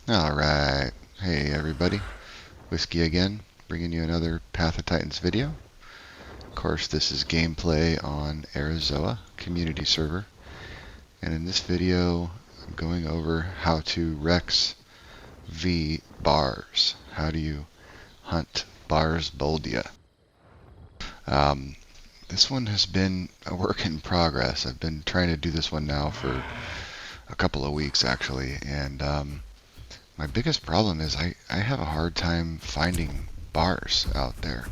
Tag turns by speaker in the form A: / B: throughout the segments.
A: Alright, hey everybody, Whiskey again, bringing you another Path of Titans video. Of course, this is gameplay on Arizoa community server, and in this video I'm going over how to Rex v Bars. How do you hunt Bars Boldia? This one has been a work in progress. I've been trying to do this one now for a couple of weeks actually, and my biggest problem is I have a hard time finding bars out there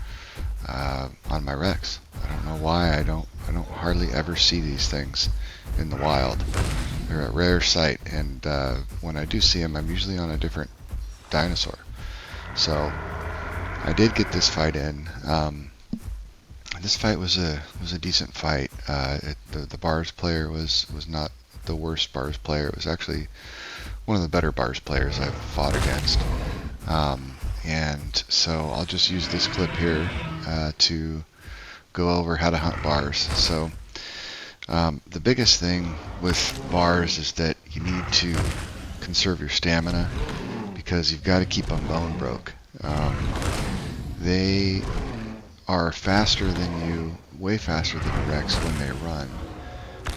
A: on my Rex. I don't know why. I don't hardly ever see these things in the wild. They're a rare sight, and when I do see them, I'm usually on a different dinosaur. So I did get this fight in. This fight was a decent fight. The bars player was not the worst bars player. It was actually one of the better bars players I've fought against. And so I'll just use this clip here to go over how to hunt bars. So the biggest thing with bars is that you need to conserve your stamina because you've got to keep them bone broke. They are faster than you, way faster than the Rex when they run,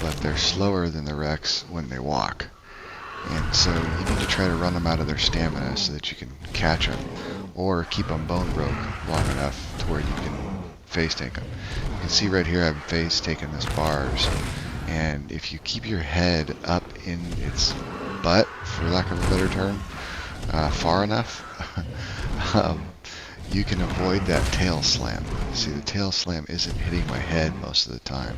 A: but they're slower than the Rex when they walk. And so you need to try to run them out of their stamina so that you can catch them, or keep them bone broke long enough to where you can phase tank them. You can see right here I'm phase taking this bars, and if you keep your head up in its butt, for lack of a better term, far enough, you can avoid that tail slam. See, the tail slam isn't hitting my head most of the time.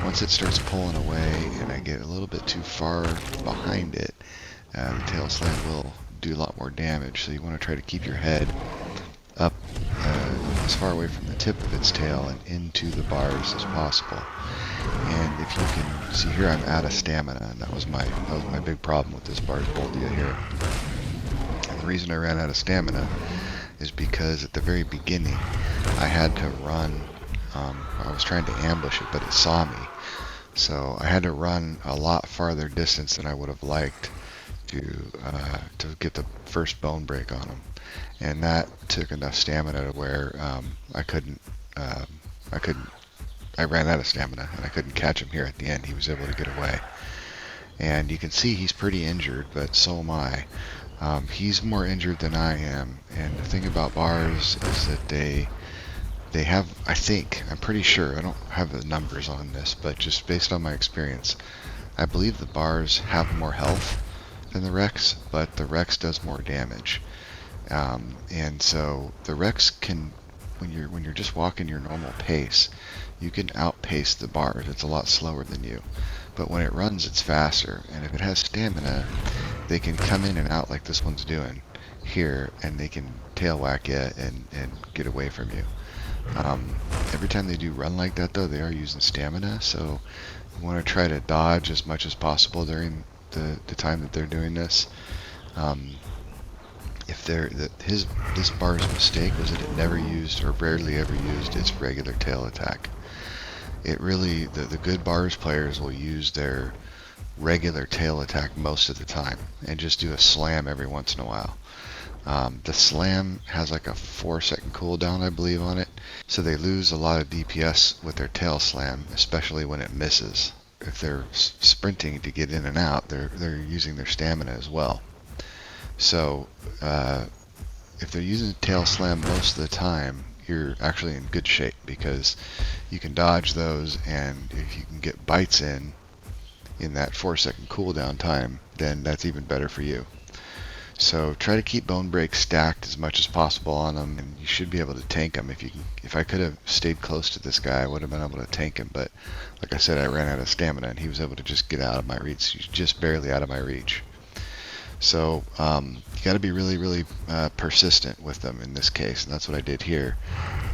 A: Once it starts pulling away and I get a little bit too far behind it, the tail slam will do a lot more damage. So you want to try to keep your head up as far away from the tip of its tail and into the bars as possible. And if you can see here, I'm out of stamina, and that was my big problem with this Bars Boldia here. And the reason I ran out of stamina is because at the very beginning I had to run. I was trying to ambush it, but it saw me. So I had to run a lot farther distance than I would have liked to get the first bone break on him. And that took enough stamina to where I ran out of stamina and I couldn't catch him here at the end. He was able to get away. And you can see he's pretty injured, but so am I. He's more injured than I am. And the thing about bars is that they have, I'm pretty sure, I don't have the numbers on this, but just based on my experience, I believe the bars have more health than the Rex, but the Rex does more damage. And so the Rex can, when you're just walking your normal pace, you can outpace the bars. It's a lot slower than you. But when it runs, it's faster. And if it has stamina, they can come in and out like this one's doing here, and they can tail whack you and get away from you. Every time they do run like that, though, they are using stamina, so you want to try to dodge as much as possible during the time that they're doing this. This bar's mistake was that it never used, or rarely ever used, its regular tail attack. It really, the good bars players will use their regular tail attack most of the time and just do a slam every once in a while. The slam has like a 4-second cooldown, I believe, on it, so they lose a lot of DPS with their tail slam, especially when it misses. If they're sprinting to get in and out, they're using their stamina as well. So if they're using tail slam most of the time, you're actually in good shape because you can dodge those, and if you can get bites in that 4-second cooldown time, then that's even better for you. So try to keep bone break stacked as much as possible on them, and you should be able to tank them. If I could have stayed close to this guy, I would have been able to tank him. But like I said, I ran out of stamina, and he was able to just get out of my reach. He's just barely out of my reach. So you got to be really, really persistent with them in this case, and that's what I did here.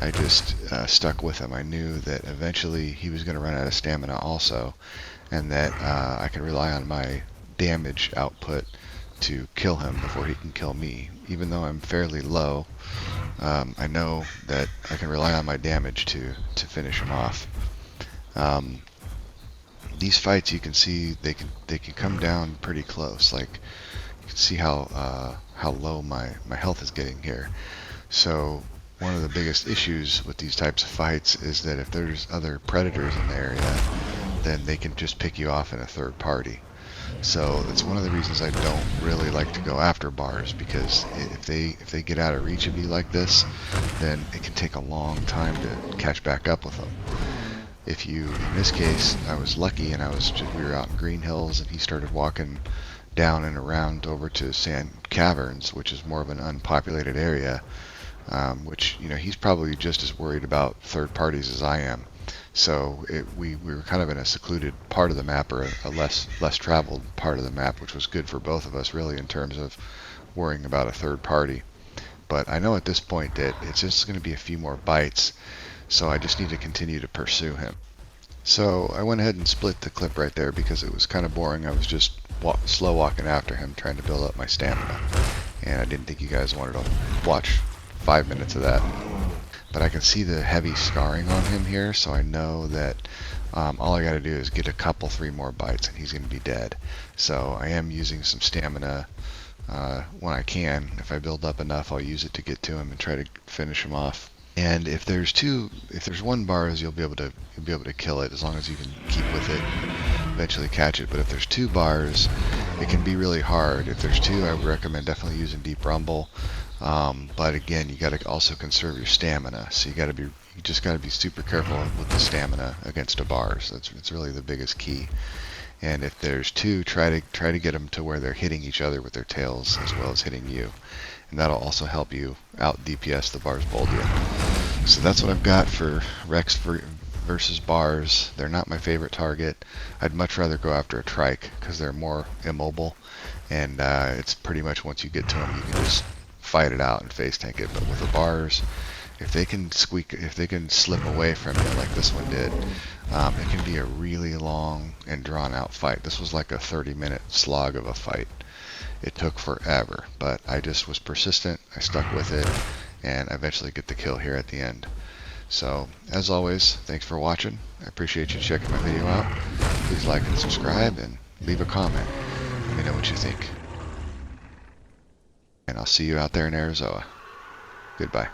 A: I just stuck with him. I knew that eventually he was going to run out of stamina also, and that I could rely on my damage output to kill him before he can kill me. Even though I'm fairly low, I know that I can rely on my damage to finish him off. These fights, you can see they can come down pretty close. Like can see how low my health is getting here. So one of the biggest issues with these types of fights is that if there's other predators in the area, then they can just pick you off in a third party. So that's one of the reasons I don't really like to go after bars, because if they get out of reach of you like this, then it can take a long time to catch back up with them. In this case, I was lucky, and we were out in Green Hills, and he started walking down and around over to Sand Caverns, which is more of an unpopulated area, which, he's probably just as worried about third parties as I am. So we were kind of in a secluded part of the map, or a less traveled part of the map, which was good for both of us, really, in terms of worrying about a third party. But I know at this point that it's just going to be a few more bites, so I just need to continue to pursue him. So I went ahead and split the clip right there because it was kind of boring. I was just slow walking after him, trying to build up my stamina, and I didn't think you guys wanted to watch 5 minutes of that. But I can see the heavy scarring on him here, so I know that all I got to do is get a couple, 3 more bites, and he's going to be dead. So I am using some stamina when I can. If I build up enough, I'll use it to get to him and try to finish him off. And if there's one bars, you'll be able to kill it as long as you can keep with it, eventually catch it. But if there's 2 bars, it can be really hard. If there's 2, I would recommend definitely using Deep Rumble. But again, you got to also conserve your stamina. So you just got to be super careful with the stamina against a bars. It's really the biggest key. And if there's 2, try to get them to where they're hitting each other with their tails as well as hitting you, and that'll also help you out DPS the Bars Boldia. So that's what I've got for Rex versus bars. They're not my favorite target. I'd much rather go after a trike because they're more immobile, and it's pretty much once you get to them, you can just fight it out and face tank it. But with the bars, if they can slip away from you like this one did, it can be a really long and drawn out fight. This was like a 30-minute slog of a fight. It took forever, but I just was persistent. I stuck with it, and I eventually get the kill here at the end. So, as always, thanks for watching. I appreciate you checking my video out. Please like and subscribe, and leave a comment. Let me know what you think. And I'll see you out there in Arizona. Goodbye.